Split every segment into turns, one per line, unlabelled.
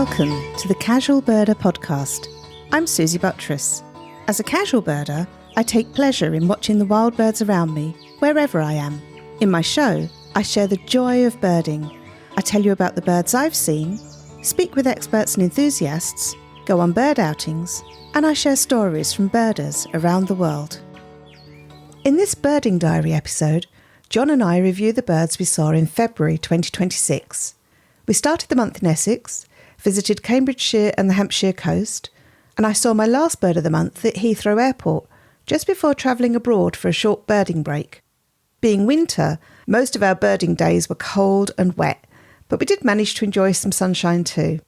Welcome to the Casual Birder podcast. I'm Susie Buttress. As a casual birder, I take pleasure in watching the wild birds around me, wherever I am. In my show, I share the joy of birding. I tell you about the birds I've seen, speak with experts and enthusiasts, go on bird outings, and I share stories from birders around the world. In this Birding Diary episode, John and I review the birds we saw in February 2026. We started the month in Essex, visited Cambridgeshire and the Hampshire coast, and I saw my last bird of the month at Heathrow Airport, just before travelling abroad for a short birding break. Being winter, most of our birding days were cold and wet, but we did manage to enjoy some sunshine too.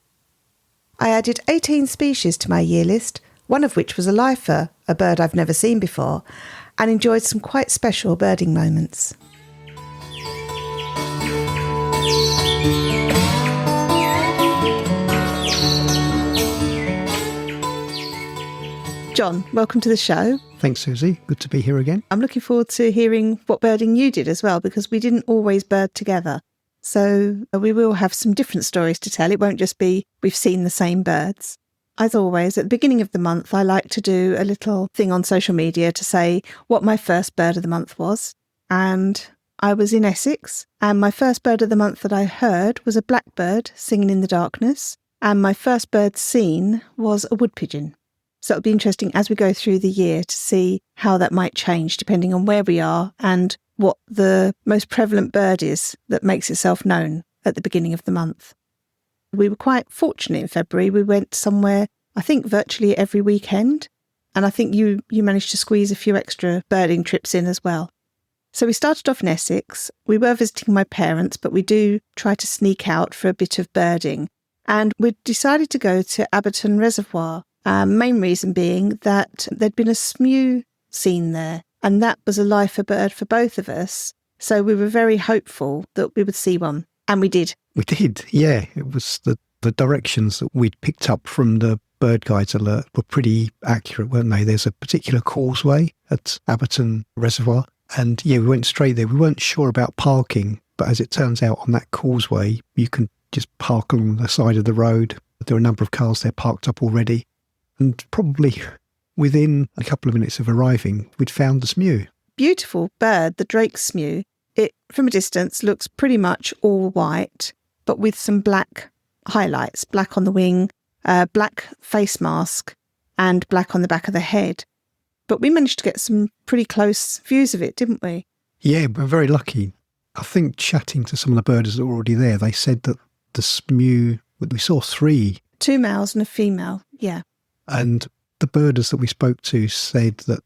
I added 18 species to my year list, one of which was a lifer, a bird I've never seen before, and enjoyed some quite special birding moments. John, welcome to the show.
Thanks, Susie. Good to be here again.
I'm looking forward to hearing what birding you did as well, because we didn't always bird together. So we will have some different stories to tell. It won't just be we've seen the same birds. As always, at the beginning of the month, I like to do a little thing on social media to say what my first bird of the month was. And I was in Essex, and my first bird of the month that I heard was a blackbird singing in the darkness. And my first bird seen was a wood pigeon. So it'll be interesting as we go through the year to see how that might change depending on where we are and what the most prevalent bird is that makes itself known at the beginning of the month. We were quite fortunate in February. We went somewhere, I think, virtually every weekend. And I think you managed to squeeze a few extra birding trips in as well. So we started off in Essex. We were visiting my parents, but we do try to sneak out for a bit of birding. And we decided to go to Abberton Reservoir. Main reason being that there'd been a smew seen there, and that was a lifer bird for both of us. So we were very hopeful that we would see one, and we did.
We did, yeah. It was the directions that we'd picked up from the bird guides alert were pretty accurate, weren't they? There's a particular causeway at Abberton Reservoir, and yeah, we went straight there. We weren't sure about parking, but as it turns out, on that causeway, you can just park along the side of the road. There are a number of cars there parked up already. And probably within a couple of minutes of arriving, we'd found the smew. Beautiful
bird, the Drake smew. It, from a distance, looks pretty much all white, but with some black highlights, black on the wing, black face mask, and black on the back of the head. But we managed to get some pretty close views of it, didn't we?
Yeah, we're very lucky. I think chatting to some of the birders that were already there, they said that the smew, we saw 3.
2 males and a female, yeah.
And the birders that we spoke to said that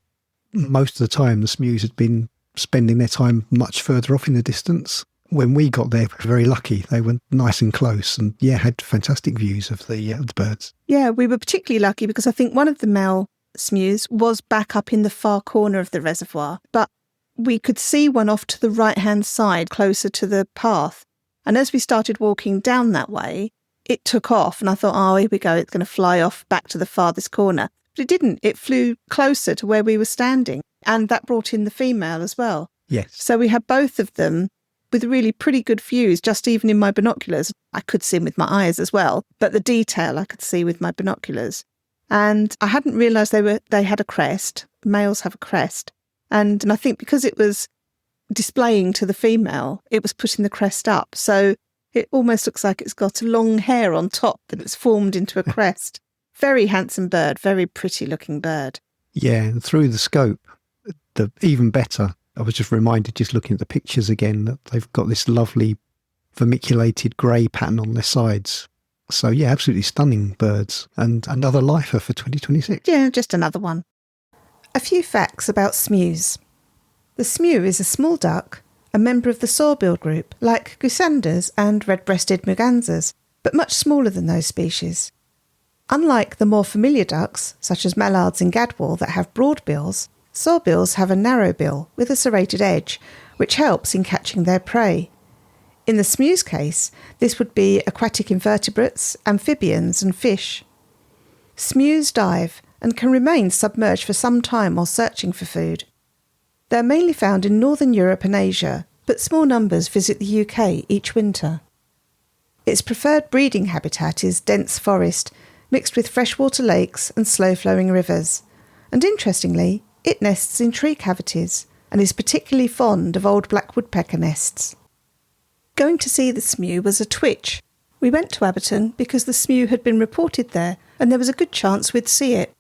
most of the time the smews had been spending their time much further off in the distance. When we got there, we were very lucky. They were nice and close and, yeah, had fantastic views of the birds.
Yeah, we were particularly lucky because I think one of the male smews was back up in the far corner of the reservoir, but we could see one off to the right-hand side, closer to the path. And as we started walking down that way, it took off and I thought, oh, here we go, it's going to fly off back to the farthest corner. But it didn't. It flew closer to where we were standing, and that brought in the female as well.
Yes.
So we had both of them with really pretty good views, just even in my binoculars. I could see them with my eyes as well, but the detail I could see with my binoculars. And I hadn't realised they had a crest. Males have a crest. And I think because it was displaying to the female, it was putting the crest up. So it almost looks like it's got a long hair on top that it's formed into a crest. Very handsome bird, very pretty looking bird.
Yeah, and through the scope, even better. I was just reminded, just looking at the pictures again, that they've got this lovely vermiculated grey pattern on their sides. So yeah, absolutely stunning birds. And another lifer for 2026.
Yeah, just another one. A few facts about smews. The smew is a small duck, a member of the sawbill group, like goosanders and red-breasted mergansers, but much smaller than those species. Unlike the more familiar ducks, such as mallards and gadwall that have broad bills, sawbills have a narrow bill with a serrated edge, which helps in catching their prey. In the smew's case, this would be aquatic invertebrates, amphibians and fish. Smews dive and can remain submerged for some time while searching for food. They're mainly found in northern Europe and Asia, but small numbers visit the UK each winter. Its preferred breeding habitat is dense forest, mixed with freshwater lakes and slow-flowing rivers. And interestingly, it nests in tree cavities and is particularly fond of old black woodpecker nests. Going to see the smew was a twitch. We went to Abberton because the smew had been reported there and there was a good chance we'd see it.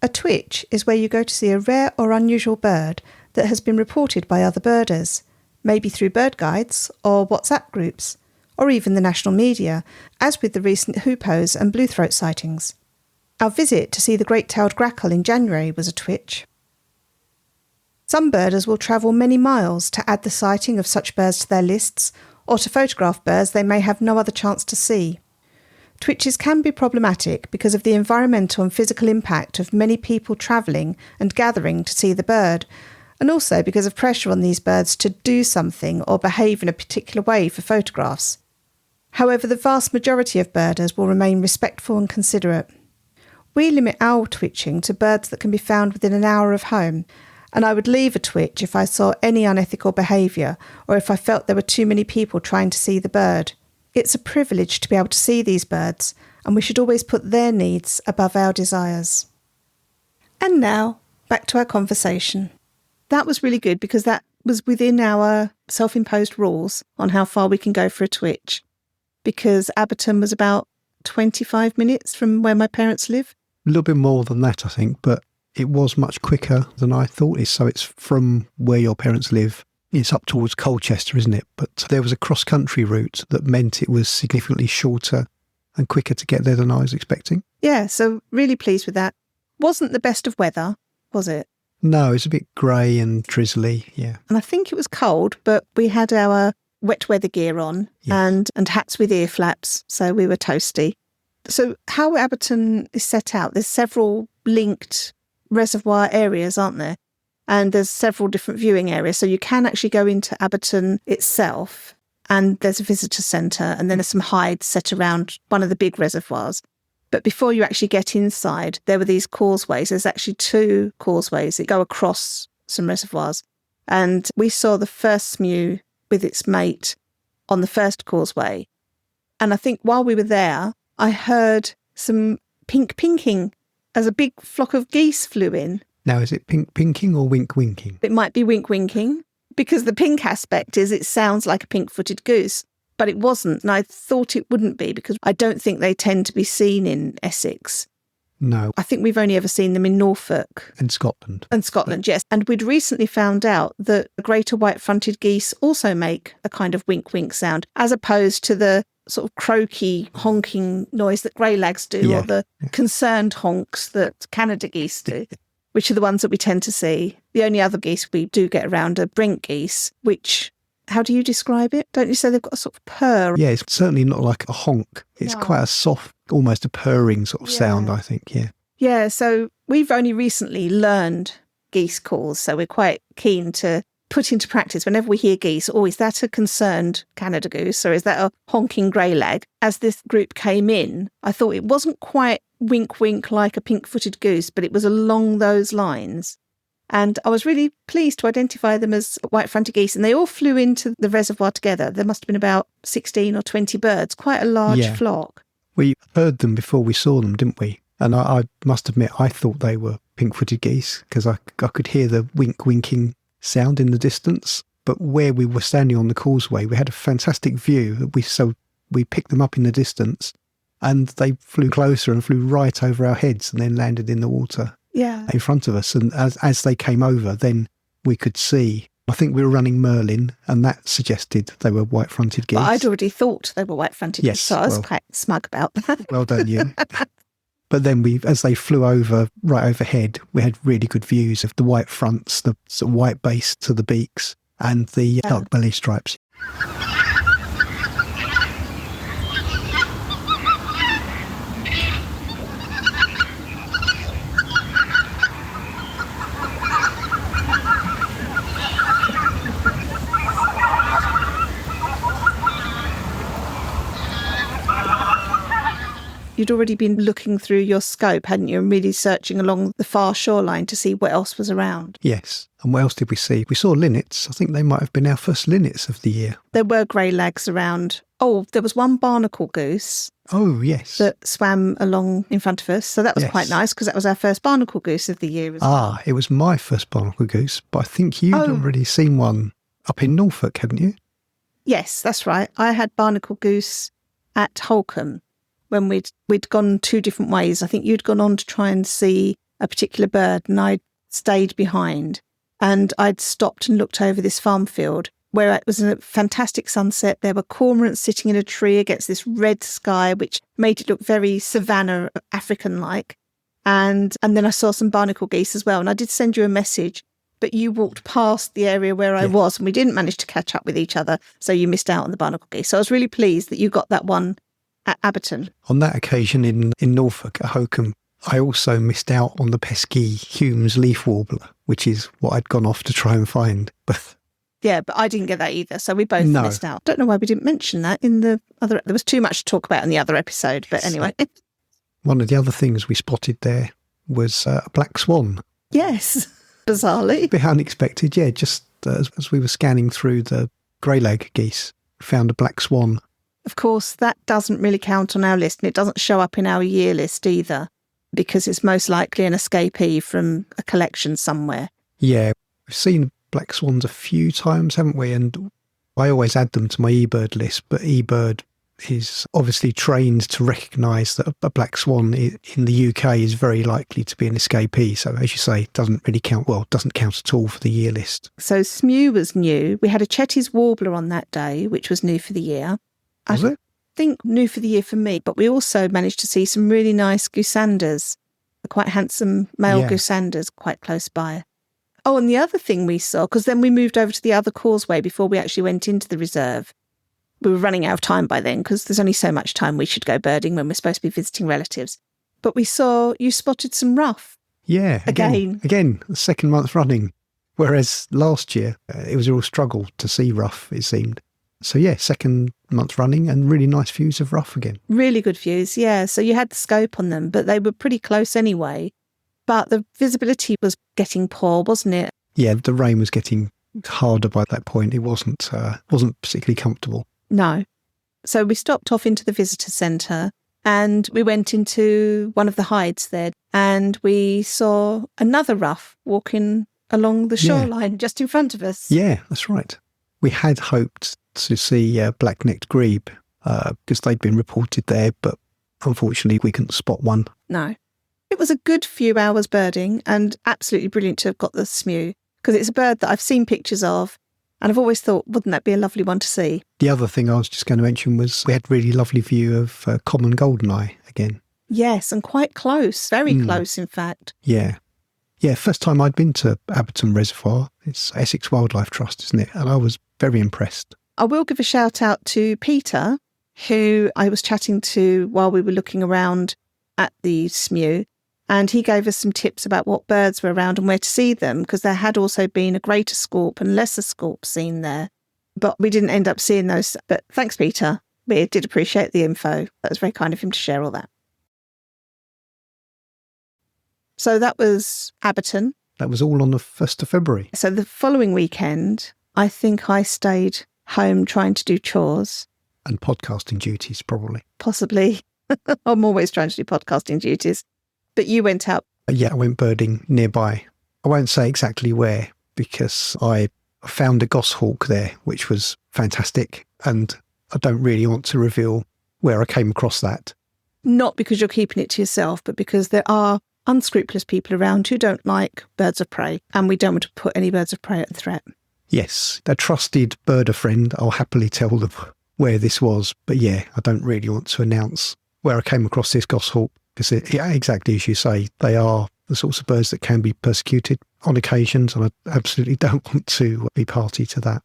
A twitch is where you go to see a rare or unusual bird that has been reported by other birders, maybe through bird guides or WhatsApp groups, or even the national media, as with the recent hoopoes and bluethroat sightings. Our visit to see the great-tailed grackle in January was a twitch. Some birders will travel many miles to add the sighting of such birds to their lists, or to photograph birds they may have no other chance to see. Twitches can be problematic because of the environmental and physical impact of many people travelling and gathering to see the bird, and also because of pressure on these birds to do something or behave in a particular way for photographs. However, the vast majority of birders will remain respectful and considerate. We limit our twitching to birds that can be found within an hour of home, and I would leave a twitch if I saw any unethical behaviour or if I felt there were too many people trying to see the bird. It's a privilege to be able to see these birds, and we should always put their needs above our desires. And now, back to our conversation. That was really good because that was within our self-imposed rules on how far we can go for a twitch, because Abberton was about 25 minutes from where my parents live.
A little bit more than that, I think, but it was much quicker than I thought. So it's from where your parents live. It's up towards Colchester, isn't it? But there was a cross-country route that meant it was significantly shorter and quicker to get there than I was expecting.
Yeah, so really pleased with that. Wasn't the best of weather, was it?
No, it's a bit grey and drizzly, yeah.
And I think it was cold, but we had our wet weather gear on,
yes,
and hats with ear flaps, so we were toasty. So how Abberton is set out, there's several linked reservoir areas, aren't there? And there's several different viewing areas. So you can actually go into Abberton itself, and there's a visitor centre, and then there's some hides set around one of the big reservoirs. But before you actually get inside, there were these causeways. There's actually 2 causeways that go across some reservoirs. And we saw the first smew with its mate on the first causeway. And I think while we were there, I heard some pinking as a big flock of geese flew in.
Now, is it pinking or winking?
It might be winking, because the pink aspect is it sounds like a pink-footed goose, but it wasn't. And I thought it wouldn't be because I don't think they tend to be seen in Essex.
No.
I think we've only ever seen them in Norfolk.
And Scotland.
And Scotland, yes. And we'd recently found out that the greater white-fronted geese also make a kind of wink sound, as opposed to the sort of croaky, honking noise that greylags do, or the concerned honks that Canada geese do, which are the ones that we tend to see. The only other geese we do get around are brink geese, which, how do you describe it? Don't you say they've got a sort of purr?
Yeah, it's certainly not like a honk. It's quite a soft, almost a purring sort of sound, I think, yeah.
Yeah, so we've only recently learned geese calls, so we're quite keen to put into practice whenever we hear geese, is that a concerned Canada goose or is that a honking greylag? As this group came in, I thought it wasn't quite wink like a pink-footed goose, but it was along those lines. And I was really pleased to identify them as white-fronted geese, and they all flew into the reservoir together. There must have been about 16 or 20 birds, quite a large flock.
We heard them before we saw them, didn't we? And I must admit, I thought they were pink-footed geese because I could hear the winking sound in the distance. But where we were standing on the causeway, we had a fantastic view. So we picked them up in the distance, and they flew closer and flew right over our heads and then landed in the water in front of us. And as they came over, then we could see. I think we were running Merlin, and that suggested they were white-fronted geese.
But I'd already thought they were white-fronted geese, so I was quite smug about that.
Well done, you. But then as they flew over, right overhead, we had really good views of the white fronts, the sort of white base to the beaks, and the dark belly stripes.
You'd already been looking through your scope, hadn't you, and really searching along the far shoreline to see what else was around.
Yes. And what else did we see? We saw linnets. I think they might have been our first linnets of the year.
There were greylags around Oh, there was one barnacle goose
Oh, yes.
that swam along in front of us. So that was
Yes.
quite nice because that was our first barnacle goose of the year as well.
It was my first barnacle goose, but I think you'd already seen one up in Norfolk, hadn't you?
Yes, that's right. I had barnacle goose at Holcombe when we'd gone 2 different ways. I think you'd gone on to try and see a particular bird and I'd stayed behind. And I'd stopped and looked over this farm field where it was a fantastic sunset. There were cormorants sitting in a tree against this red sky, which made it look very savannah African-like. And then I saw some barnacle geese as well. And I did send you a message, but you walked past the area where I was and we didn't manage to catch up with each other. So you missed out on the barnacle geese. So I was really pleased that you got that one at Abberton.
On that occasion in Norfolk at Holcombe, I also missed out on the pesky Hume's leaf warbler, which is what I'd gone off to try and find. But
yeah, but I didn't get that either. So we both missed out. Don't know why we didn't mention that in the other. There was too much to talk about in the other episode. But anyway.
One of the other things we spotted there was a black swan.
Yes, bizarrely.
A bit unexpected, yeah. Just as we were scanning through the greylag geese, we found a black swan.
Of course, that doesn't really count on our list and it doesn't show up in our year list either because it's most likely an escapee from a collection somewhere.
Yeah, we've seen black swans a few times, haven't we? And I always add them to my eBird list, but eBird is obviously trained to recognise that a black swan in the UK is very likely to be an escapee. So as you say, it doesn't really count. Well, it doesn't count at all for the year list.
So Smew was new. We had a Chetty's warbler on that day, which was new for the year.
Was it?
I think new for the year for me, but we also managed to see some really nice goosanders, quite handsome male goosanders quite close by. Oh, and the other thing we saw, because then we moved over to the other causeway before we actually went into the reserve. We were running out of time by then because there's only so much time we should go birding when we're supposed to be visiting relatives. But we saw you spotted some ruff.
Yeah, again, the second month running. Whereas last year, it was a real struggle to see ruff, it seemed. So yeah, second month running and really nice views of ruff again. Really
good views, yeah. So you had the scope on them, but they were pretty close anyway. But the visibility was getting poor, wasn't it?
Yeah, the rain was getting harder by that point. It wasn't particularly comfortable.
No. So we stopped off into the visitor centre and we went into one of the hides there and we saw another ruff walking along the shoreline just in front of us.
Yeah, that's right. We had hoped to see black-necked grebe because they'd been reported there, but unfortunately we couldn't spot one.
No. It was a good few hours birding and absolutely brilliant to have got the Smew because it's a bird that I've seen pictures of and I've always thought, wouldn't that be a lovely one to see?
The other thing I was just going to mention was we had a really lovely view of common goldeneye again.
Yes, and quite close, very close in fact.
Yeah. Yeah, first time I'd been to Abberton Reservoir. It's Essex Wildlife Trust, isn't it? And I was very impressed.
I will give a shout out to Peter, who I was chatting to while we were looking around at the Smew. And he gave us some tips about what birds were around and where to see them, because there had also been a greater scaup and lesser scaup seen there. But we didn't end up seeing those. But thanks, Peter. We did appreciate the info. That was very kind of him to share all that. So that was Abberton.
That was all on the 1st of February.
So the following weekend, I think I stayed home trying to do chores.
And podcasting duties, probably.
Possibly. I'm always trying to do podcasting duties. But you went out.
Yeah, I went birding nearby. I won't say exactly where because I found a goshawk there, which was fantastic. And I don't really want to reveal where I came across that.
Not because you're keeping it to yourself, but because there are unscrupulous people around who don't like birds of prey. And we don't want to put any birds of prey at threat. Yes,
a trusted birder friend, I'll happily tell them where this was. But yeah, I don't really want to announce where I came across this goshawk. Because exactly as you say, they are the sorts of birds that can be persecuted on occasions, and I absolutely don't want to be party to that.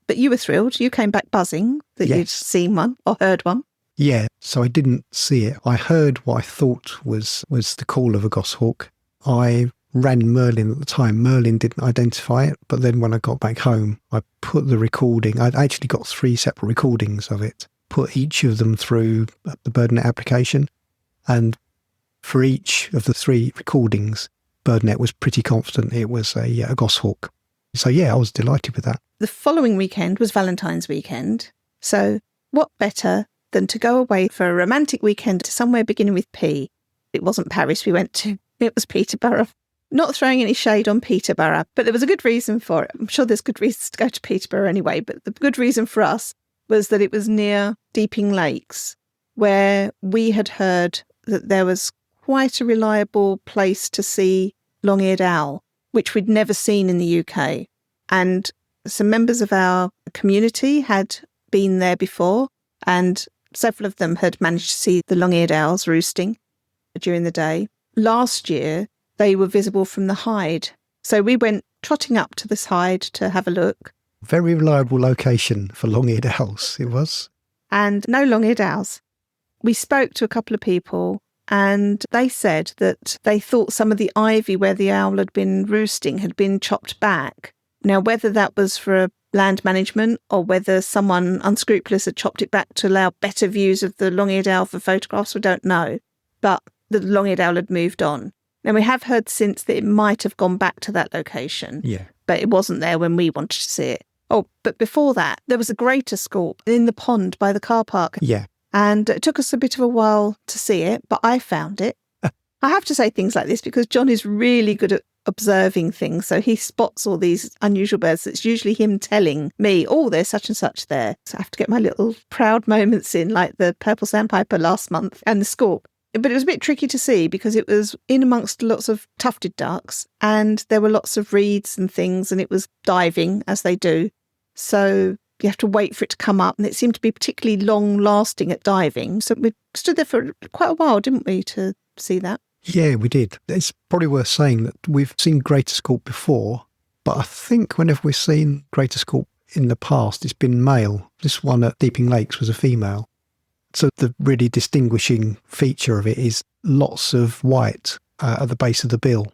But you were thrilled. You came back buzzing that you'd seen one or heard one.
Yeah, so I didn't see it. I heard what I thought was the call of a goshawk. I ran Merlin at the time. Merlin didn't identify it, but then when I got back home, I put the recording. I'd actually got 3 separate recordings of it, put each of them through the BirdNet application, and for each of the 3 recordings, BirdNet was pretty confident it was a goshawk. So yeah, I was delighted with that.
The following weekend was Valentine's weekend. So what better than to go away for a romantic weekend to somewhere beginning with P? It wasn't Paris we went to. It was Peterborough. Not throwing any shade on Peterborough, but there was a good reason for it. I'm sure there's good reasons to go to Peterborough anyway, but the good reason for us was that it was near Deeping Lakes, where we had heard that there was quite a reliable place to see long-eared owl, which we'd never seen in the UK. And some members of our community had been there before, and several of them had managed to see the long-eared owls roosting during the day. Last year, they were visible from the hide. So we went trotting up to this hide to have a look.
Very reliable location for long-eared owls, it was.
And no long-eared owls. We spoke to a couple of people and they said that they thought some of the ivy where the owl had been roosting had been chopped back. Now, whether that was for land management or whether someone unscrupulous had chopped it back to allow better views of the long-eared owl for photographs, we don't know. But the long-eared owl had moved on. Now, we have heard since that it might have gone back to that location, but it wasn't there when we wanted to see it. Oh, but before that, there was a greater scaup in the pond by the car park.
Yeah.
And it took us a bit of a while to see it, but I found it. I have to say things like this because John is really good at observing things. So he spots all these unusual birds. It's usually him telling me, oh, there's such and such there. So I have to get my little proud moments in, like the purple sandpiper last month and the scaup. But it was a bit tricky to see because it was in amongst lots of tufted ducks and there were lots of reeds and things and it was diving as they do. So you have to wait for it to come up and it seemed to be particularly long lasting at diving. So we stood there for quite a while, didn't we, to see that?
Yeah, we did. It's probably worth saying that we've seen greater scaup before, but I think whenever we've seen greater scaup in the past, it's been male. This one at Deeping Lakes was a female. So the really distinguishing feature of it is lots of white at the base of the bill.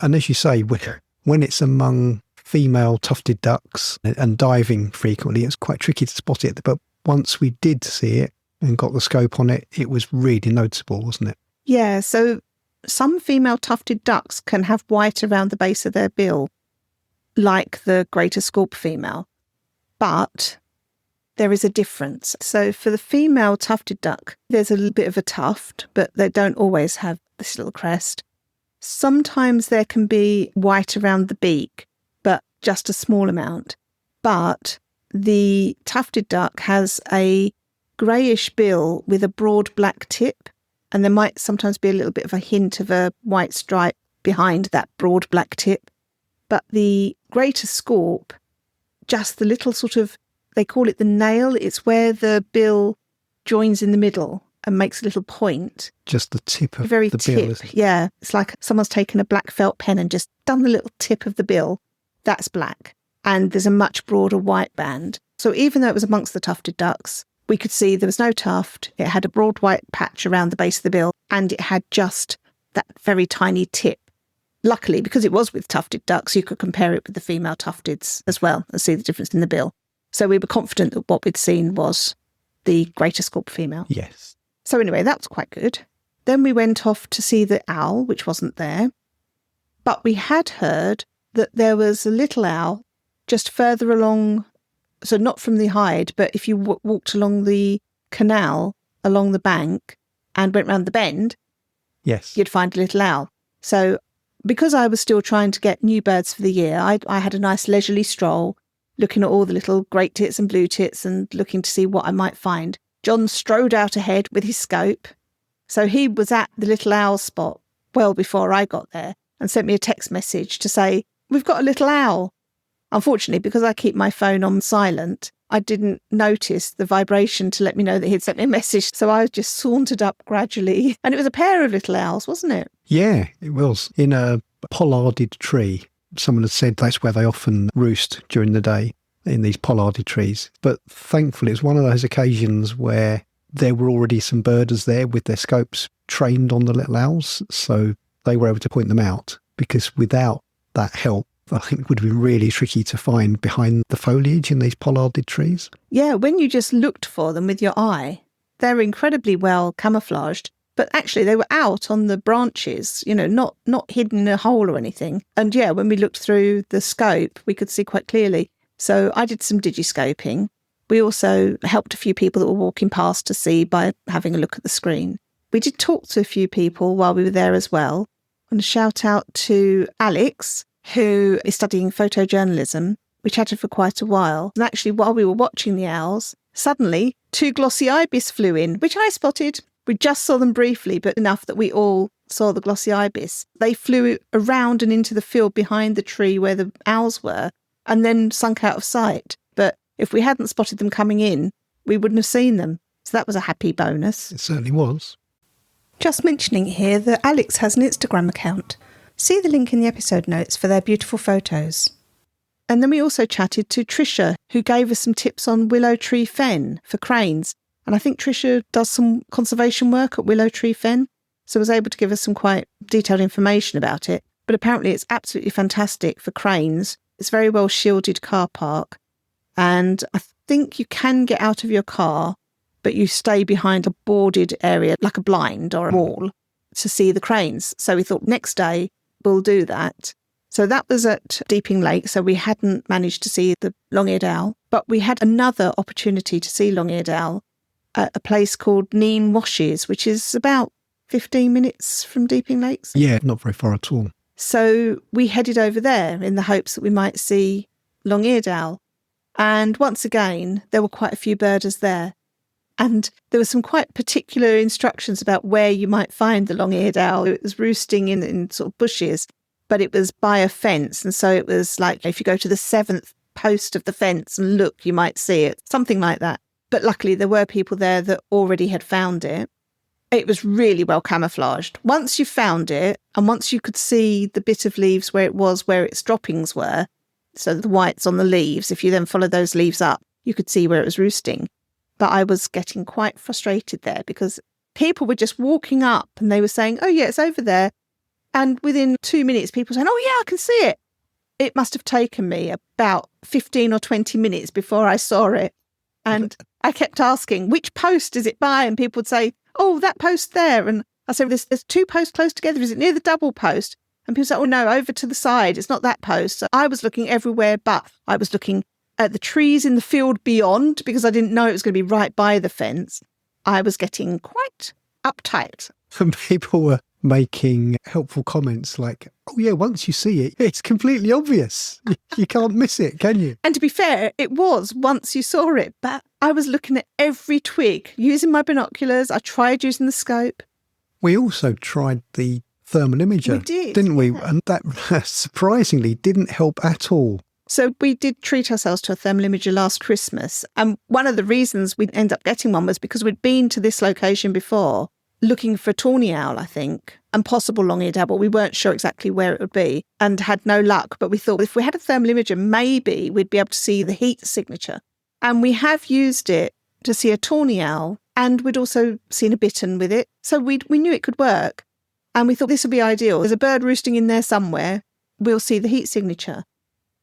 And as you say, when it's among female tufted ducks and diving frequently, it's quite tricky to spot it. But once we did see it and got the scope on it, it was really noticeable, wasn't it?
Yeah, so some female tufted ducks can have white around the base of their bill, like the greater scaup female. But there is a difference. So for the female tufted duck, there's a little bit of a tuft, but they don't always have this little crest. Sometimes there can be white around the beak, but just a small amount. But the tufted duck has a greyish bill with a broad black tip, and there might sometimes be a little bit of a hint of a white stripe behind that broad black tip. But the greater scaup, just the little sort of, they call it the nail. It's where the bill joins in the middle and makes a little point.
Just the tip of
very
the
tip,
bill, isn't it?
Yeah. It's like someone's taken a black felt pen and just done the little tip of the bill. That's black. And there's a much broader white band. So even though it was amongst the tufted ducks, we could see there was no tuft. It had a broad white patch around the base of the bill and it had just that very tiny tip. Luckily, because it was with tufted ducks, you could compare it with the female tufteds as well and see the difference in the bill. So we were confident that what we'd seen was the greater scaup female.
Yes.
So anyway, that was quite good. Then we went off to see the owl, which wasn't there. But we had heard that there was a little owl just further along, so not from the hide, but if you walked along the canal, along the bank, and went round the bend,
yes,
you'd find a little owl. So because I was still trying to get new birds for the year, I had a nice leisurely stroll, looking at all the little great tits and blue tits and looking to see what I might find. John strode out ahead with his scope. So he was at the little owl spot well before I got there and sent me a text message to say, we've got a little owl. Unfortunately, because I keep my phone on silent, I didn't notice the vibration to let me know that he'd sent me a message. So I just sauntered up gradually. And it was a pair of little owls, wasn't it?
Yeah, it was. In a pollarded tree. Someone had said that's where they often roost during the day, in these pollarded trees. But thankfully, it was one of those occasions where there were already some birders there with their scopes trained on the little owls. So they were able to point them out, because without that help, I think it would have been really tricky to find behind the foliage in these pollarded trees.
Yeah, when you just looked for them with your eye, they're incredibly well camouflaged. But actually, they were out on the branches, you know, not hidden in a hole or anything. And yeah, when we looked through the scope, we could see quite clearly. So I did some digiscoping We also helped a few people that were walking past to see by having a look at the screen. We did talk to a few people while we were there as well. I want to shout out to Alex, who is studying photojournalism. We chatted for quite a while. And actually, while we were watching the owls, suddenly 2 glossy ibis flew in, which I spotted. We just saw them briefly, but enough that we all saw the glossy ibis. They flew around and into the field behind the tree where the owls were and then sunk out of sight. But if we hadn't spotted them coming in, we wouldn't have seen them. So that was a happy bonus.
It certainly was.
Just mentioning here that Alex has an Instagram account. See the link in the episode notes for their beautiful photos. And then we also chatted to Tricia, who gave us some tips on Willow Tree Fen for cranes. And I think Tricia does some conservation work at Willow Tree Fen, so was able to give us some quite detailed information about it. But apparently it's absolutely fantastic for cranes. It's a very well shielded car park. And I think you can get out of your car, but you stay behind a boarded area, like a blind or a wall, to see the cranes. So we thought next day we'll do that. So that was at Deeping Lake, so we hadn't managed to see the long-eared owl. But we had another opportunity to see long-eared owl at a place called Nene Washes, which is about 15 minutes from Deeping Lakes.
Yeah, not very far at all.
So we headed over there in the hopes that we might see long-eared owl. And once again, there were quite a few birders there. And there were some quite particular instructions about where you might find the long-eared owl. It was roosting in sort of bushes, but it was by a fence. And so it was like, if you go to the 7th post of the fence and look, you might see it, something like that. But luckily there were people there that already had found it. It was really well camouflaged. Once you found it, and once you could see the bit of leaves where its droppings were, so the whites on the leaves, if you then follow those leaves up, you could see where it was roosting. But I was getting quite frustrated there because people were just walking up and they were saying, oh yeah, it's over there. And within 2 minutes, people saying, oh yeah, I can see it. It must have taken me about 15 or 20 minutes before I saw it. And I kept asking, which post is it by? And people would say, oh, that post there. And I said, there's 2 posts close together. Is it near the double post? And people say, oh no, over to the side. It's not that post. So I was looking everywhere, but I was looking at the trees in the field beyond because I didn't know it was going to be right by the fence. I was getting quite uptight.
And people were making helpful comments like, oh yeah, once you see it, it's completely obvious. You can't miss it, can you?
And to be fair, it was once you saw it, but I was looking at every twig using my binoculars. I tried using the scope.
We also tried the thermal imager,
we did,
didn't we?
Yeah.
And that surprisingly didn't help at all.
So we did treat ourselves to a thermal imager last Christmas. And one of the reasons we'd end up getting one was because we'd been to this location before looking for a tawny owl, I think, and possible long-eared owl, but we weren't sure exactly where it would be and had no luck. But we thought if we had a thermal imager, maybe we'd be able to see the heat signature. And we have used it to see a tawny owl, and we'd also seen a bittern with it. So we knew it could work. And we thought this would be ideal. There's a bird roosting in there somewhere. We'll see the heat signature.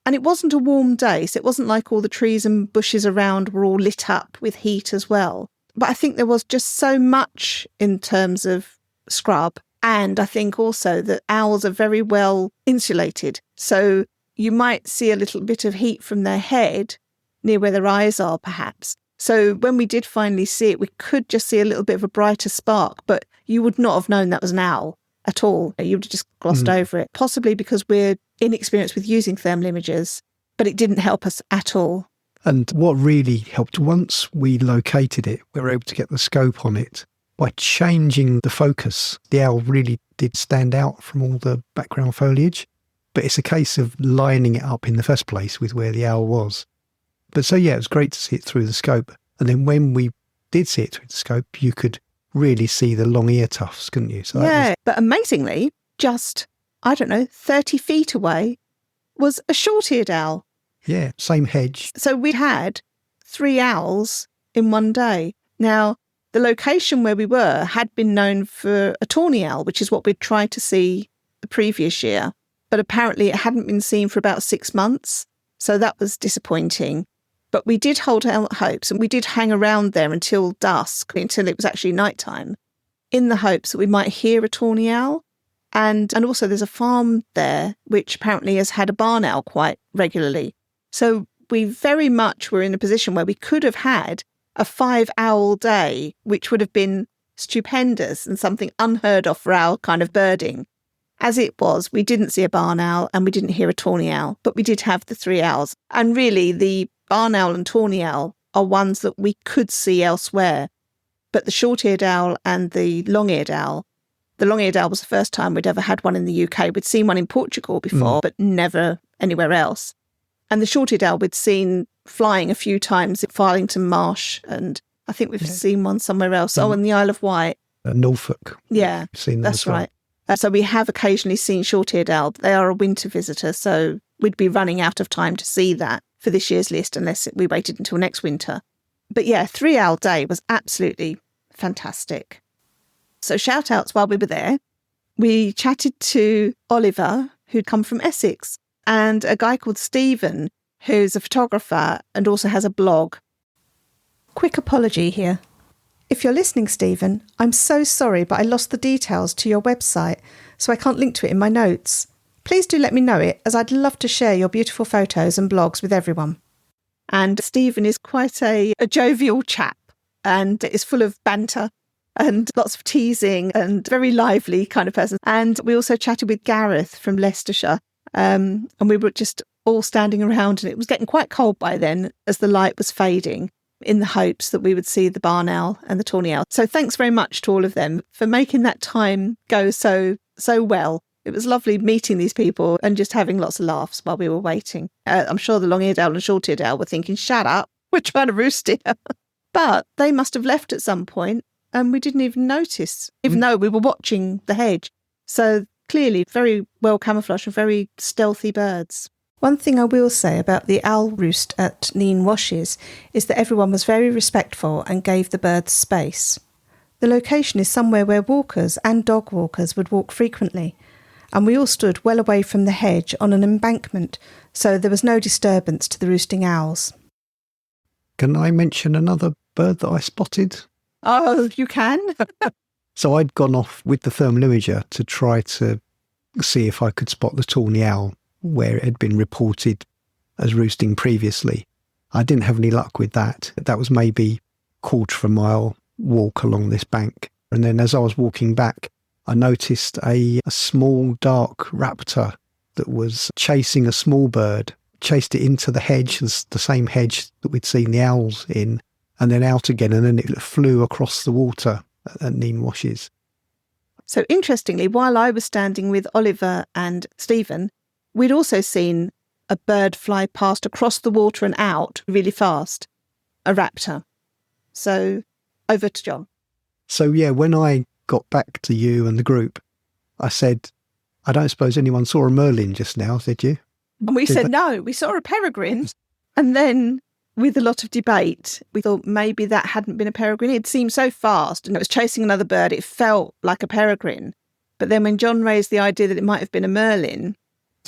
And it wasn't a warm day, so it wasn't like all the trees and bushes around were all lit up with heat as well. But I think there was just so much in terms of scrub. And I think also that owls are very well insulated. So you might see a little bit of heat from their head near where their eyes are, perhaps. So when we did finally see it, we could just see a little bit of a brighter spark, but you would not have known that was an owl at all. You would have just glossed over it, possibly because we're inexperienced with using thermal imagers, but it didn't help us at all.
And what really helped, once we located it, we were able to get the scope on it. By changing the focus, the owl really did stand out from all the background foliage. But it's a case of lining it up in the first place with where the owl was. But so, yeah, it was great to see it through the scope. And then when we did see it through the scope, you could really see the long ear tufts, couldn't you? So
but amazingly, just, 30 feet away was a short-eared owl.
Yeah, same hedge.
So we had 3 owls in one day. Now, the location where we were had been known for a tawny owl, which is what we'd tried to see the previous year. But apparently it hadn't been seen for about 6 months. So that was disappointing. But we did hold out hopes, and we did hang around there until dusk, until it was actually nighttime, in the hopes that we might hear a tawny owl. And also there's a farm there which apparently has had a barn owl quite regularly. So we very much were in a position where we could have had a 5-owl day, which would have been stupendous and something unheard of for our kind of birding. As it was, we didn't see a barn owl and we didn't hear a tawny owl, but we did have the 3 owls. And really, the barn owl and tawny owl are ones that we could see elsewhere. But the short-eared owl and the long-eared owl, the long-eared owl was the first time we'd ever had one in the UK. We'd seen one in Portugal before, but never anywhere else. And the short-eared owl we'd seen flying a few times at Farlington Marsh, and I think we've seen one somewhere else. Oh, in the Isle of Wight.
Norfolk.
Yeah,
seen them
that's
well.
right. So we have occasionally seen short-eared owl. They are a winter visitor, so we'd be running out of time to see that for this year's list unless we waited until next winter. But yeah, 3-owl day was absolutely fantastic. So shout-outs while we were there. We chatted to Oliver, who'd come from Essex, and a guy called Stephen, who's a photographer and also has a blog. Quick apology here. If you're listening, Stephen, I'm so sorry, but I lost the details to your website, so I can't link to it in my notes. Please do let me know it, as I'd love to share your beautiful photos and blogs with everyone. And Stephen is quite a jovial chap and is full of banter and lots of teasing and very lively kind of person. And we also chatted with Gareth from Leicestershire, and we were just all standing around, and it was getting quite cold by then as the light was fading, in the hopes that we would see the barn owl and the tawny owl. So thanks very much to all of them for making that time go so well. It was lovely meeting these people and just having lots of laughs while we were waiting. I'm sure the long-eared owl and short-eared owl were thinking, shut up, we're trying to roost here. But they must have left at some point and we didn't even notice, even though we were watching the hedge. So clearly very well camouflaged and very stealthy birds. One thing I will say about the owl roost at Nene Washes is that everyone was very respectful and gave the birds space. The location is somewhere where walkers and dog walkers would walk frequently, and we all stood well away from the hedge on an embankment, so there was no disturbance to the roosting owls.
Can I mention another bird that I spotted?
Oh, you can?
So I'd gone off with the thermal imager to try to see if I could spot the tawny owl where it had been reported as roosting previously. I didn't have any luck with that. That was maybe a quarter of a mile walk along this bank. And then as I was walking back, I noticed a small dark raptor that was chasing a small bird, chased it into the hedge, the same hedge that we'd seen the owls in, and then out again, and then it flew across the water at Nene Washes.
So interestingly, while I was standing with Oliver and Stephen, we'd also seen a bird fly past across the water and out really fast, a raptor. So over to John.
So yeah, when I got back to you and the group, I said, I don't suppose anyone saw a merlin just now, did you?
And we said, no, we saw a peregrine. And then with a lot of debate, we thought maybe that hadn't been a peregrine. It seemed so fast and it was chasing another bird. It felt like a peregrine. But then when John raised the idea that it might have been a merlin.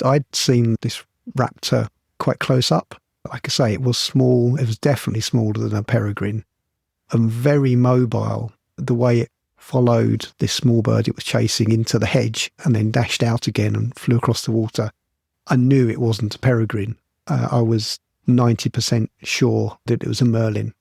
I'd seen this raptor quite close up. Like I say, it was small. It was definitely smaller than a peregrine and very mobile. The way it followed this small bird it was chasing into the hedge and then dashed out again and flew across the water. I knew it wasn't a peregrine. I was 90% sure that it was a merlin.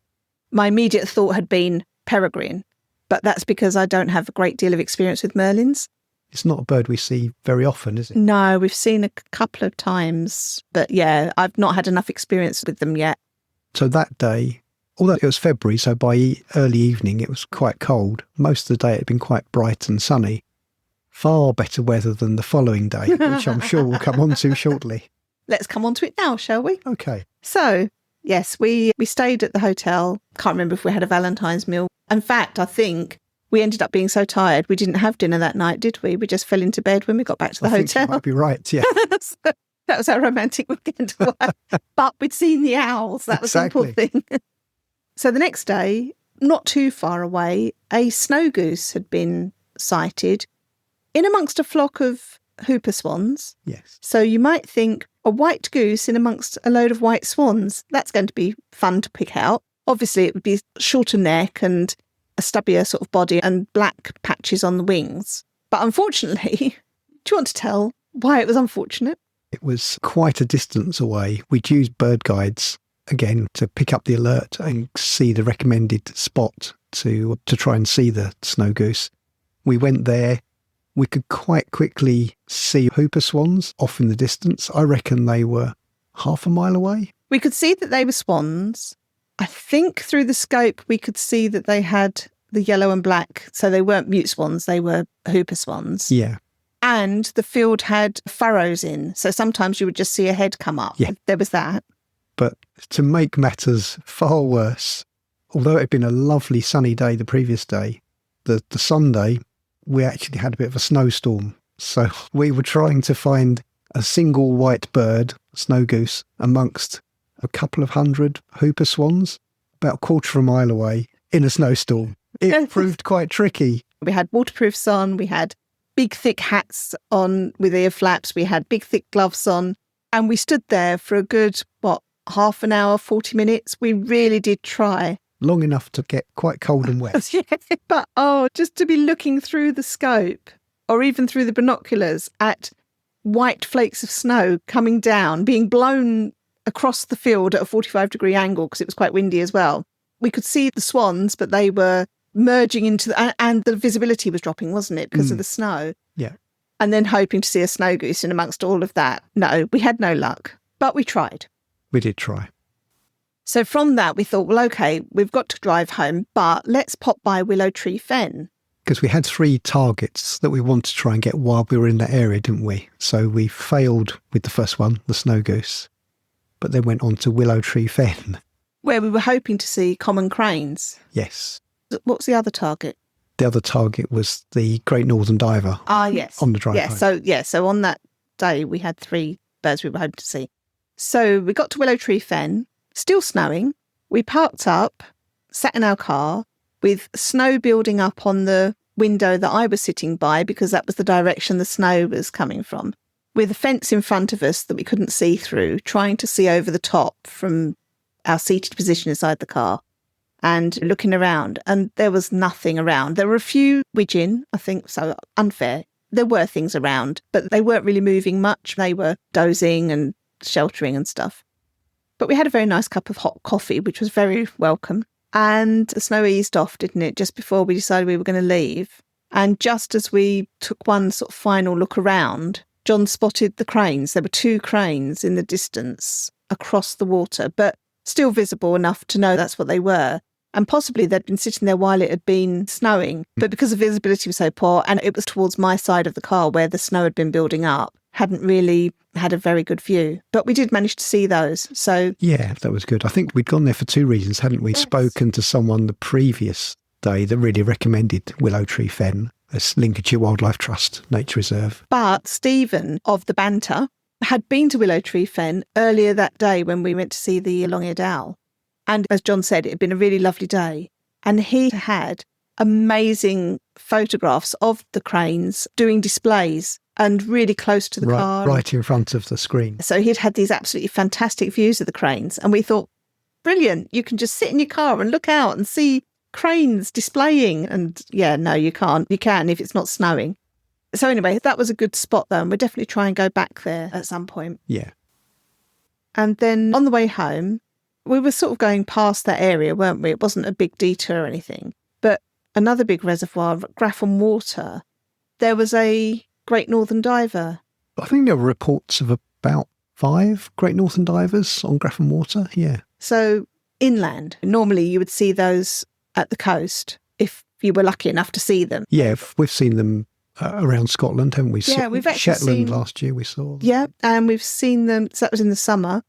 My immediate thought had been peregrine, but that's because I don't have a great deal of experience with merlins.
It's not a bird we see very often, is it?
No, we've seen a couple of times, but yeah, I've not had enough experience with them yet.
So that day, although it was February, so by early evening it was quite cold. Most of the day it had been quite bright and sunny. Far better weather than the following day, which I'm sure we'll come on to shortly.
Let's come on to it now, shall we?
Okay.
So, yes, we stayed at the hotel. Can't remember if we had a Valentine's meal. In fact, I think we ended up being so tired we didn't have dinner that night, did we? We just fell into bed when we got back to the hotel.
Think you might be right, yeah.
So that was our romantic weekend away. But we'd seen the owls. That was the important thing. So the next day, not too far away, a snow goose had been sighted in amongst a flock of hooper swans.
Yes.
So you might think a white goose in amongst a load of white swans. That's going to be fun to pick out. Obviously, it would be shorter neck and a stubbier sort of body and black patches on the wings. But unfortunately, do you want to tell why it was unfortunate?
It was quite a distance away. We'd used bird guides, again, to pick up the alert and see the recommended spot to try and see the snow goose. We went there. We could quite quickly see whooper swans off in the distance. I reckon they were half a mile away.
We could see that they were swans. I think through the scope we could see that they had the yellow and black, so they weren't mute swans, they were whooper swans.
Yeah.
And the field had furrows in, so sometimes you would just see a head come up.
Yeah.
There was that.
But to make matters far worse, although it had been a lovely sunny day the previous day, the Sunday, we actually had a bit of a snowstorm. So we were trying to find a single white bird, snow goose, amongst a couple of hundred whooper swans, about a quarter of a mile away, in a snowstorm. It proved quite tricky.
We had waterproofs on, we had big thick hats on with ear flaps, we had big thick gloves on, and we stood there for a good, half an hour, 40 minutes. We really did try.
Long enough to get quite cold and wet.
Yeah, but just to be looking through the scope or even through the binoculars at white flakes of snow coming down, being blown across the field at a 45-degree angle because it was quite windy as well. We could see the swans, but they were merging into and the visibility was dropping, wasn't it, because of the snow?
Yeah.
And then hoping to see a snow goose in amongst all of that. No, we had no luck, but we tried.
We did try.
So from that, we thought, well, OK, we've got to drive home, but let's pop by Willow Tree Fen.
Because we had 3 targets that we wanted to try and get while we were in that area, didn't we? So we failed with the first one, the snow goose, but then went on to Willow Tree Fen.
Where we were hoping to see common cranes.
Yes.
What was the other target?
The other target was the Great Northern Diver.
Ah, yes.
On the drive home.
So on that day, we had 3 birds we were hoping to see. So we got to Willow Tree Fen, still snowing. We parked up, sat in our car with snow building up on the window that I was sitting by because that was the direction the snow was coming from, with a fence in front of us that we couldn't see through, trying to see over the top from our seated position inside the car and looking around. And there was nothing around. There were a few widgeon, I think, so unfair. There were things around, but they weren't really moving much. They were dozing and sheltering and stuff. But we had a very nice cup of hot coffee, which was very welcome. And the snow eased off, didn't it, just before we decided we were going to leave. And just as we took one sort of final look around, John spotted the cranes. There were 2 cranes in the distance across the water, but still visible enough to know that's what they were. And possibly they'd been sitting there while it had been snowing. But because the visibility was so poor, and it was towards my side of the car where the snow had been building up, hadn't really had a very good view. But we did manage to see those. So
yeah, that was good. I think we'd gone there for 2 reasons, hadn't we? Yes. Spoken to someone the previous day that really recommended Willow Tree Fen, as Lincolnshire Wildlife Trust Nature Reserve.
But Stephen of the Banter had been to Willow Tree Fen earlier that day when we went to see the long-eared owl. And as John said, it had been a really lovely day. And he had amazing photographs of the cranes doing displays and really close to the car.
Right in front of the screen.
So he'd had these absolutely fantastic views of the cranes. And we thought, brilliant, you can just sit in your car and look out and see cranes displaying. And yeah, no, you can't. You can if it's not snowing. So anyway, that was a good spot though. And we'll definitely try and go back there at some point.
Yeah.
And then on the way home, we were sort of going past that area, weren't we? It wasn't a big detour or anything. But another big reservoir, Grafham Water, there was a Great Northern Diver.
I think there were reports of about 5 Great Northern Divers on Grafham Water, yeah.
So inland, normally you would see those at the coast if you were lucky enough to see them.
Yeah, we've seen them around Scotland, haven't we?
Yeah, we've actually
Shetland last year we saw them.
Yeah, and we've seen them, so that was in the summer,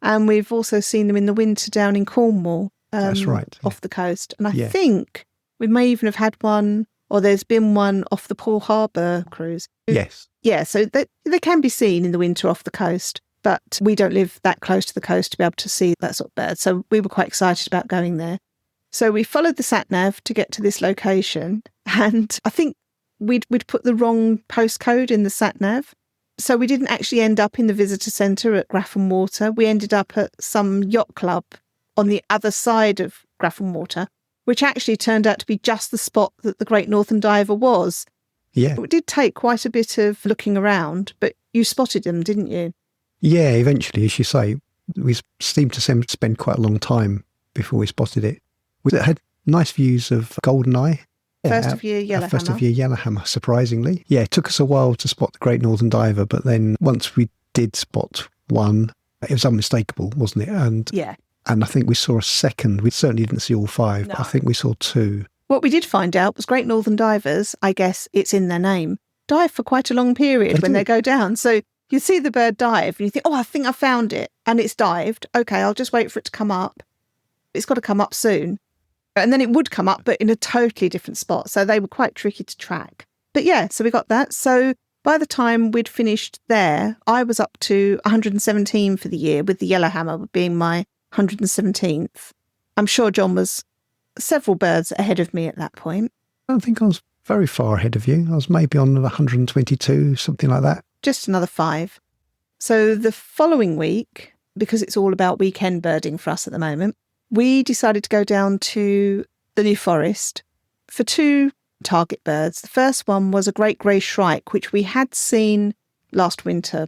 and we've also seen them in the winter down in Cornwall.
That's right.
Off the coast. And I think we may even have had one, or there's been one off the Poole Harbour cruise.
Yes.
Yeah, so they can be seen in the winter off the coast, but we don't live that close to the coast to be able to see that sort of bird. So we were quite excited about going there. So we followed the sat-nav to get to this location, and I think we'd put the wrong postcode in the sat-nav. So we didn't actually end up in the visitor centre at Grafham Water. We ended up at some yacht club on the other side of Grafham Water, which actually turned out to be just the spot that the Great Northern Diver was.
Yeah.
It did take quite a bit of looking around, but you spotted them, didn't you?
Yeah, eventually, as you say, we seemed to spend quite a long time before we spotted it. It had nice views of goldeneye.
First of year yellowhammer.
First of year yellowhammer, surprisingly. Yeah, it took us a while to spot the Great Northern Diver, but then once we did spot one, it was unmistakable, wasn't it? And I think we saw a second. We certainly didn't see all five, but I think we saw two.
What we did find out was Great Northern Divers, I guess it's in their name, dive for quite a long period they go down. So you see the bird dive and you think, oh, I think I found it. And it's dived. Okay, I'll just wait for it to come up. It's got to come up soon. And then it would come up, but in a totally different spot. So they were quite tricky to track. But yeah, so we got that. So by the time we'd finished there, I was up to 117 for the year, with the yellowhammer being my 117th. I'm sure John was several birds ahead of me at that point.
I don't think I was very far ahead of you. I was maybe on 122, something like that.
Just another 5. So the following week, because it's all about weekend birding for us at the moment, we decided to go down to the New Forest for 2 target birds. The first one was a great grey shrike, which we had seen last winter,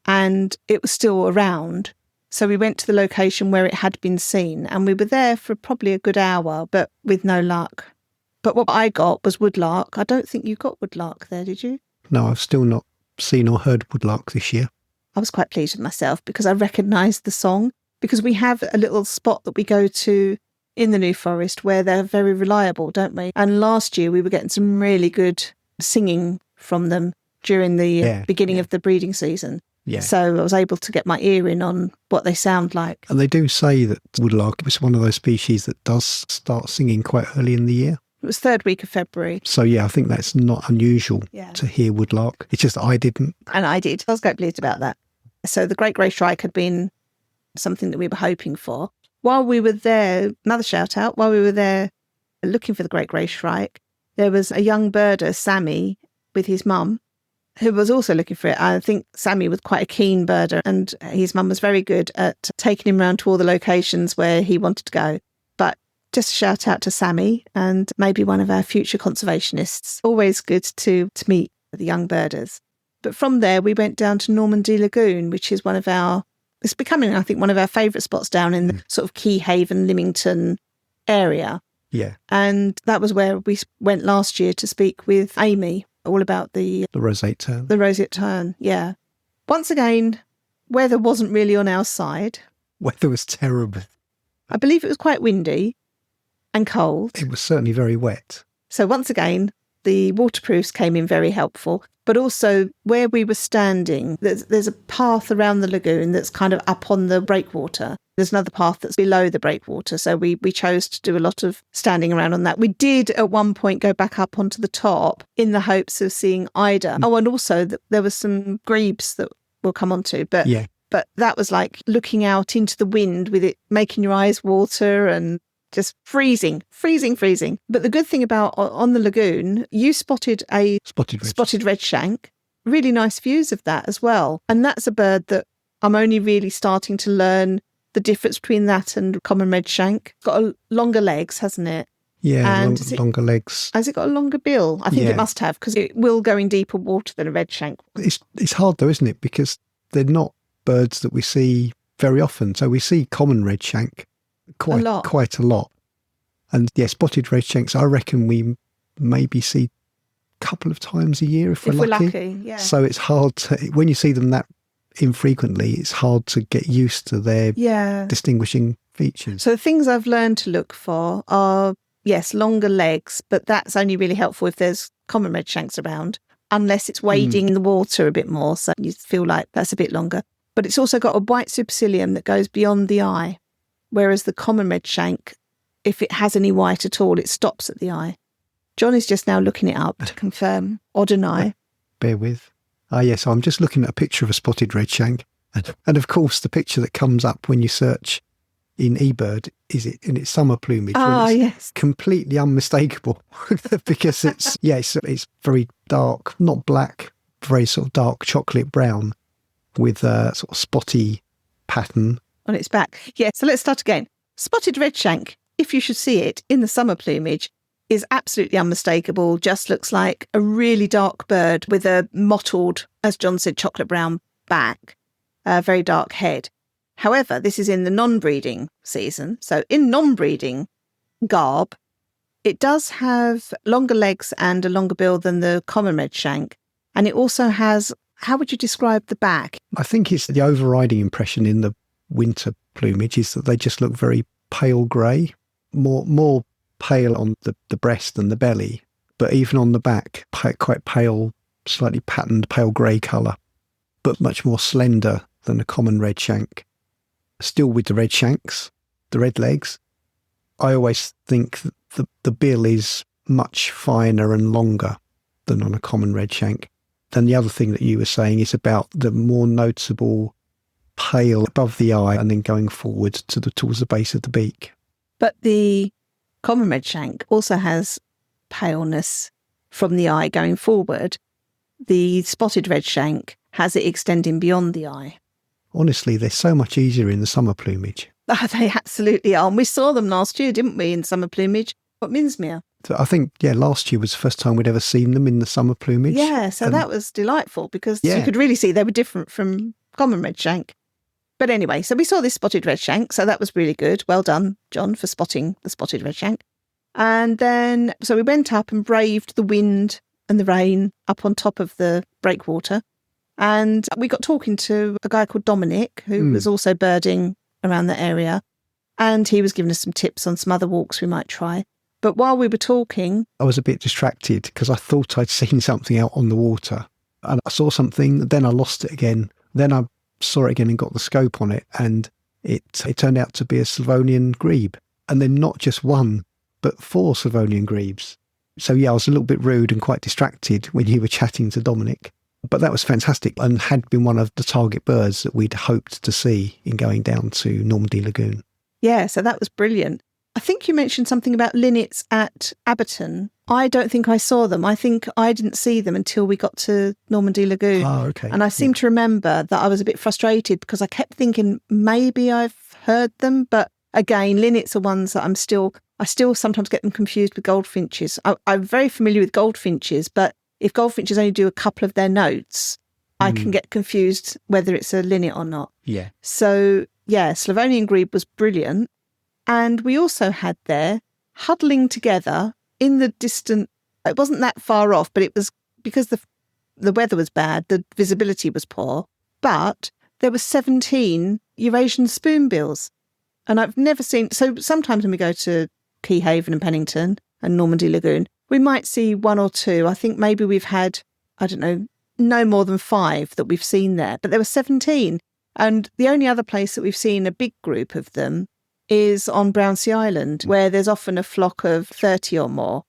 and it was still around. So we went to the location where it had been seen, and we were there for probably a good hour, but with no luck. But what I got was woodlark. I don't think you got woodlark there, did you?
No, I've still not seen or heard woodlark this year.
I was quite pleased with myself because I recognised the song, because we have a little spot that we go to in the New Forest where they're very reliable, don't we? And last year we were getting some really good singing from them during the beginning of the breeding season. Yeah. So I was able to get my ear in on what they sound like.
And they do say that woodlark is one of those species that does start singing quite early in the year.
It was 3rd week of February.
So yeah, I think that's not unusual to hear woodlark. It's just I didn't.
And I did. I was quite pleased about that. So the great grey shrike had been something that we were hoping for. While we were there, another shout out, while we were there looking for the great grey shrike, there was a young birder, Sammy, with his mum, who was also looking for it. I think Sammy was quite a keen birder, and his mum was very good at taking him around to all the locations where he wanted to go. But just a shout out to Sammy, and maybe one of our future conservationists. Always good to meet the young birders. But from there, we went down to Normandy Lagoon, which is it's becoming, I think, one of our favourite spots down in the sort of Key Haven, Lymington area.
Yeah.
And that was where we went last year to speak with Amy, all about the
roseate tern.
The roseate tern, yeah. Once again, weather wasn't really on our side.
Weather was terrible.
I believe it was quite windy and cold.
It was certainly very wet.
So once again, the waterproofs came in very helpful. But also where we were standing, there's a path around the lagoon that's kind of up on the breakwater. There's another path that's below the breakwater. So we chose to do a lot of standing around on that. We did at one point go back up onto the top in the hopes of seeing eider. Oh, and also there was some grebes that we'll come on to. But that was like looking out into the wind with it making your eyes water and just freezing. But the good thing about on the lagoon, you spotted a spotted red shank. Really nice views of that as well. And that's a bird that I'm only really starting to learn the difference between that and common red shank. It's got longer legs, hasn't it?
Yeah, and longer legs.
Has it got a longer bill? I think it must have, because it will go in deeper water than a red shank.
It's hard though, isn't it? Because they're not birds that we see very often. So we see common red shank quite a lot. And spotted red shanks, I reckon we maybe see a couple of times a year if we're lucky. Yeah. So it's hard to, when you see them that infrequently, it's hard to get used to their distinguishing features.
So the things I've learned to look for are, longer legs, but that's only really helpful if there's common red shanks around, unless it's wading in the water a bit more. So you feel like that's a bit longer. But it's also got a white supercilium that goes beyond the eye, whereas the common red shank, if it has any white at all, it stops at the eye. John is just now looking it up to confirm or deny.
Bear with. Yes, I'm just looking at a picture of a spotted red shank. And of course, the picture that comes up when you search in eBird is it in its summer plumage.
Yes.
Completely unmistakable because it's very dark, not black, very sort of dark chocolate brown with a sort of spotty pattern
on its back. Yeah, so let's start again. Spotted red shank, if you should see it in the summer plumage, is absolutely unmistakable, just looks like a really dark bird with a mottled, as John said, chocolate brown back. a very dark head. However, this is in the non-breeding season. So in non-breeding garb, it does have longer legs and a longer bill than the common redshank. And it also has, how would you describe the back?
I think it's the overriding impression in the winter plumage is that they just look very pale grey, more pale on the breast and the belly, but even on the back, quite pale, slightly patterned pale grey colour, but much more slender than a common redshank. Still with the redshanks, the red legs, I always think that the bill is much finer and longer than on a common redshank. Then the other thing that you were saying is about the more noticeable pale above the eye and then going forward towards the base of the beak.
But the common redshank also has paleness from the eye going forward. The spotted redshank has it extending beyond the eye.
Honestly, they're so much easier in the summer plumage.
They absolutely are. And we saw them last year, didn't we, in summer plumage at Minsmere?
So I think, last year was the first time we'd ever seen them in the summer plumage.
Yeah, so that was delightful because you could really see they were different from common redshank. But anyway, so we saw this spotted redshank, so that was really good. Well done, John, for spotting the spotted redshank. And then, so we went up and braved the wind and the rain up on top of the breakwater. And we got talking to a guy called Dominic, who was also birding around the area. And he was giving us some tips on some other walks we might try. But while we were talking,
I was a bit distracted because I thought I'd seen something out on the water. And I saw something, then I lost it again. Then I saw it again and got the scope on it. And it turned out to be a Slavonian grebe. And then not just one, but 4 Slavonian grebes. So I was a little bit rude and quite distracted when you were chatting to Dominic. But that was fantastic and had been one of the target birds that we'd hoped to see in going down to Normandy Lagoon.
Yeah, so that was brilliant. I think you mentioned something about linnets at Abberton. I don't think I saw them. I think I didn't see them until we got to Normandy Lagoon.
Oh, okay.
And I seem to remember that I was a bit frustrated because I kept thinking maybe I've heard them. But again, linnets are ones that I still sometimes get them confused with goldfinches. I'm very familiar with goldfinches, but if goldfinches only do a couple of their notes, I can get confused whether it's a linnet or not.
Yeah.
So, Slavonian grebe was brilliant. And we also had there, huddling together in the distant, it wasn't that far off, but it was because the weather was bad, the visibility was poor, but there were 17 Eurasian spoonbills. And I've never seen, so sometimes when we go to Keyhaven and Pennington and Normandy Lagoon, we might see 1 or 2. I think maybe we've had, I don't know, no more than 5 that we've seen there, but there were 17. And the only other place that we've seen a big group of them is on Brownsea Island, where there's often a flock of 30 or more.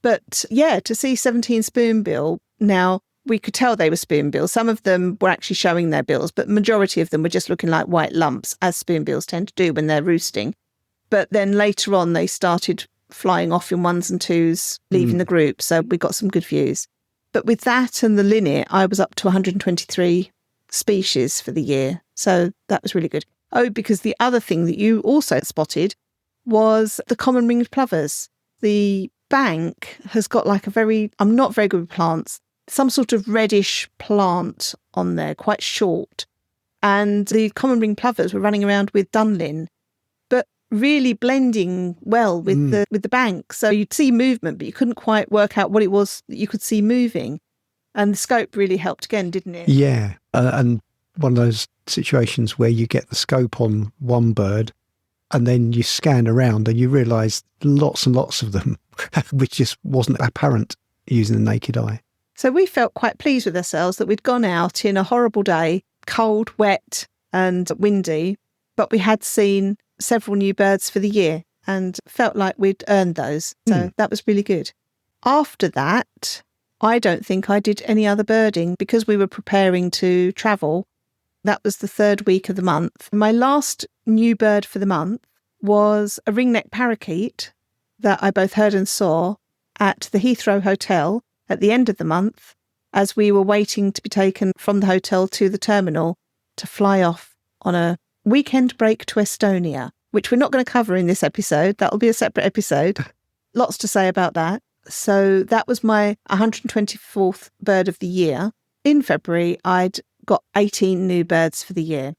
But to see 17 spoonbill, now we could tell they were spoonbills. Some of them were actually showing their bills, but majority of them were just looking like white lumps, as spoonbills tend to do when they're roosting. But then later on, they started flying off in 1s and 2s, leaving the group. So we got some good views. But with that and the linnet, I was up to 123 species for the year. So that was really good. Oh, because the other thing that you also spotted was the common ringed plovers. The bank has got like I'm not very good with plants, some sort of reddish plant on there, quite short. And the common ringed plovers were running around with dunlin, but really blending well with the bank. So you'd see movement, but you couldn't quite work out what it was that you could see moving. And the scope really helped again, didn't it?
Yeah. And one of those situations where you get the scope on one bird and then you scan around and you realise lots and lots of them, which just wasn't apparent using the naked eye.
So we felt quite pleased with ourselves that we'd gone out in a horrible day, cold, wet and windy, but we had seen several new birds for the year and felt like we'd earned those. So that was really good. After that, I don't think I did any other birding because we were preparing to travel. That was the 3rd week of the month. My last new bird for the month was a ringneck parakeet that I both heard and saw at the Heathrow Hotel at the end of the month as we were waiting to be taken from the hotel to the terminal to fly off on a weekend break to Estonia, which we're not going to cover in this episode. That'll be a separate episode. Lots to say about that. So that was my 124th bird of the year. In February, I'd got 18 new birds for the year.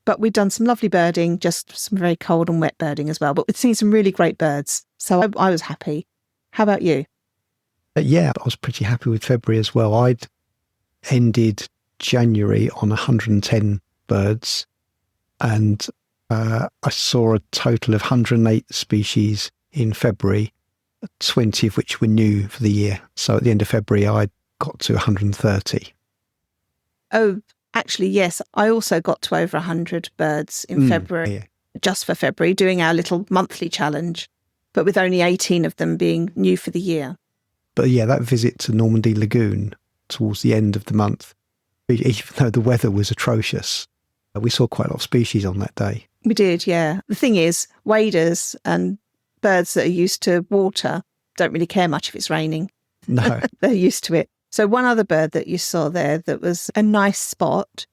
But we'd done some lovely birding, just some very cold and wet birding as well. But we'd seen some really great birds. So I was happy. How about you?
Yeah, I was pretty happy with February as well. I'd ended January on 110 birds, and I saw a total of 108 species in February, 20 of which were new for the year. So at the end of February, I got to 130.
Oh, actually, yes. I also got to over 100 birds in February, just for February, doing our little monthly challenge, but with only 18 of them being new for the year.
But yeah, that visit to Normandy Lagoon towards the end of the month, even though the weather was atrocious, we saw quite a lot of species on that day.
We did, yeah. The thing is, waders and birds that are used to water don't really care much if it's raining.
No.
They're used to it. So one other bird that you saw there that was a nice spot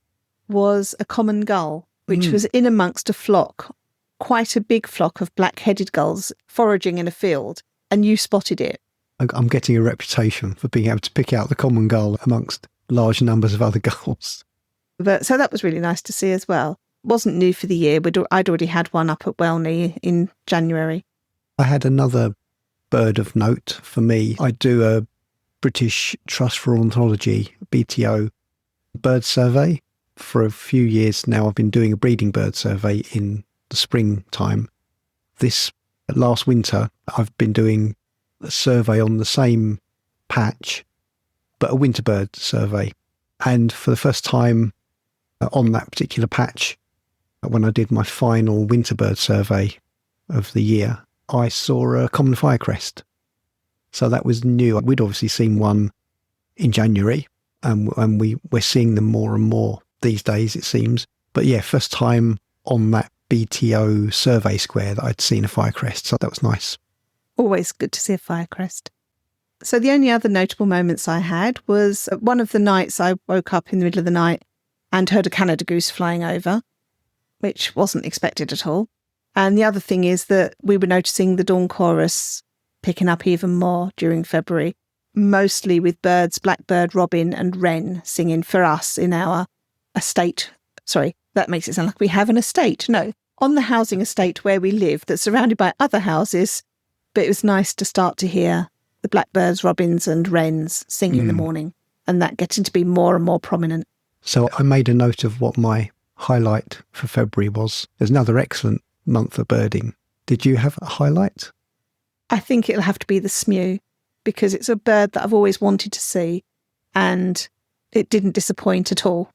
was a common gull, which was in amongst a flock, quite a big flock of black-headed gulls foraging in a field, and you spotted it.
I'm getting a reputation for being able to pick out the common gull amongst large numbers of other gulls.
So that was really nice to see as well. Wasn't new for the year. I'd already had one up at Welney in January.
I had another bird of note for me. I do a British Trust for Ornithology, BTO, bird survey. For a few years now, I've been doing a breeding bird survey in the springtime. This last winter, I've been doing a survey on the same patch, but a winter bird survey. And for the first time on that particular patch, when I did my final winter bird survey of the year, I saw a common firecrest. So that was new. We'd obviously seen one in January, and we're seeing them more and more these days, it seems. But yeah, first time on that BTO survey square that I'd seen a firecrest. So that was nice.
Always good to see a firecrest. So the only other notable moments I had was one of the nights I woke up in the middle of the night and heard a Canada goose flying over, which wasn't expected at all. And the other thing is that we were noticing the dawn chorus picking up even more during February, mostly with birds, blackbird, robin and wren singing for us in our estate. Sorry, that makes it sound like we have an estate. No, on the housing estate where we live that's surrounded by other houses. But it was nice to start to hear the blackbirds, robins and wrens singing in the morning, and that getting to be more and more prominent.
So I made a note of what my highlight for February was. There's another excellent month of birding. Did you have a highlight?
I think it'll have to be the smew, because it's a bird that I've always wanted to see, and it didn't disappoint at all.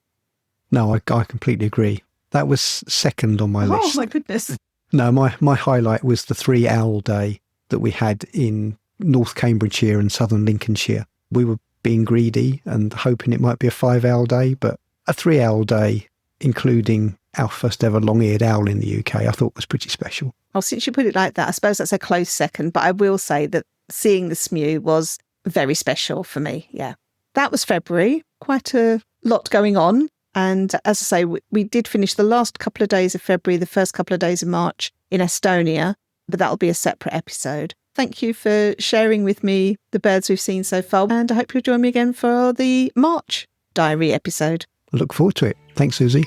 No, I completely agree. That was second on my list.
Oh, my goodness.
No, my highlight was the 3 owl day that we had in North Cambridgeshire and southern Lincolnshire. We were being greedy and hoping it might be a 5 owl day, but a 3 owl day, including our first ever long-eared owl in the UK, I thought was pretty special.
Oh, since you put it like that, I suppose that's a close second, but I will say that seeing the smew was very special for me, yeah. That was February, quite a lot going on. And as I say, we did finish the last couple of days of February, the first couple of days of March in Estonia, but that'll be a separate episode. Thank you for sharing with me the birds we've seen so far, and I hope you'll join me again for the March diary episode.
I look forward to it. Thanks, Susie.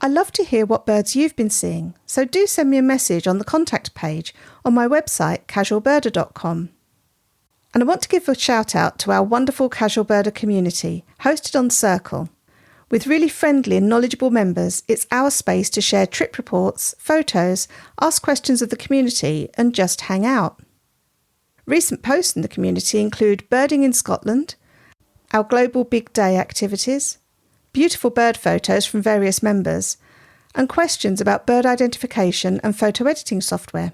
I love to hear what birds you've been seeing, so do send me a message on the contact page on my website, casualbirder.com. And I want to give a shout out to our wonderful Casual Birder community, hosted on Circle. With really friendly and knowledgeable members, it's our space to share trip reports, photos, ask questions of the community, and just hang out. Recent posts in the community include birding in Scotland, our global big day activities, beautiful bird photos from various members, and questions about bird identification and photo editing software.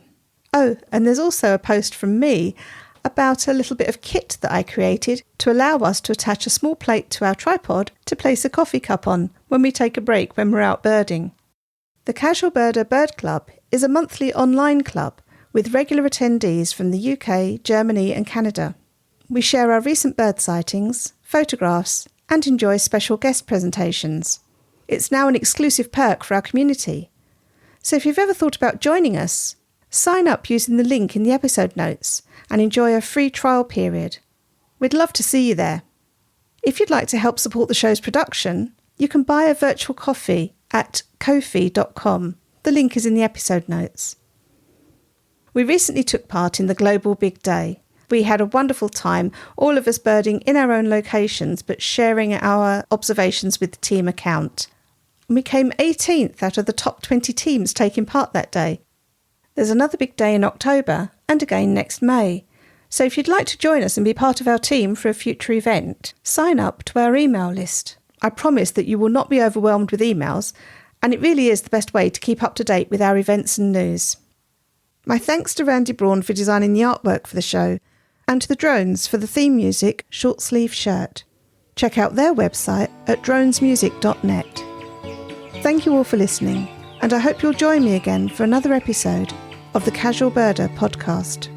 Oh, and there's also a post from me about a little bit of kit that I created to allow us to attach a small plate to our tripod to place a coffee cup on when we take a break when we're out birding. The Casual Birder Bird Club is a monthly online club with regular attendees from the UK, Germany and Canada. We share our recent bird sightings, photographs and enjoy special guest presentations. It's now an exclusive perk for our community. So if you've ever thought about joining us, Sign up using the link in the episode notes and enjoy a free trial period. We'd love to see you there. If you'd like to help support the show's production, you can buy a virtual coffee at ko-fi.com. The link is in the episode notes. We recently took part in the Global Big Day. We had a wonderful time, all of us birding in our own locations but sharing our observations with the team account. We came 18th out of the top 20 teams taking part that day. There's another big day in October and again next May. So if you'd like to join us and be part of our team for a future event, sign up to our email list. I promise that you will not be overwhelmed with emails, and it really is the best way to keep up to date with our events and news. My thanks to Randy Braun for designing the artwork for the show, and to the Drones for the theme music, Short Sleeve Shirt. Check out their website at dronesmusic.net. Thank you all for listening, and I hope you'll join me again for another episode of the Casual Birder podcast.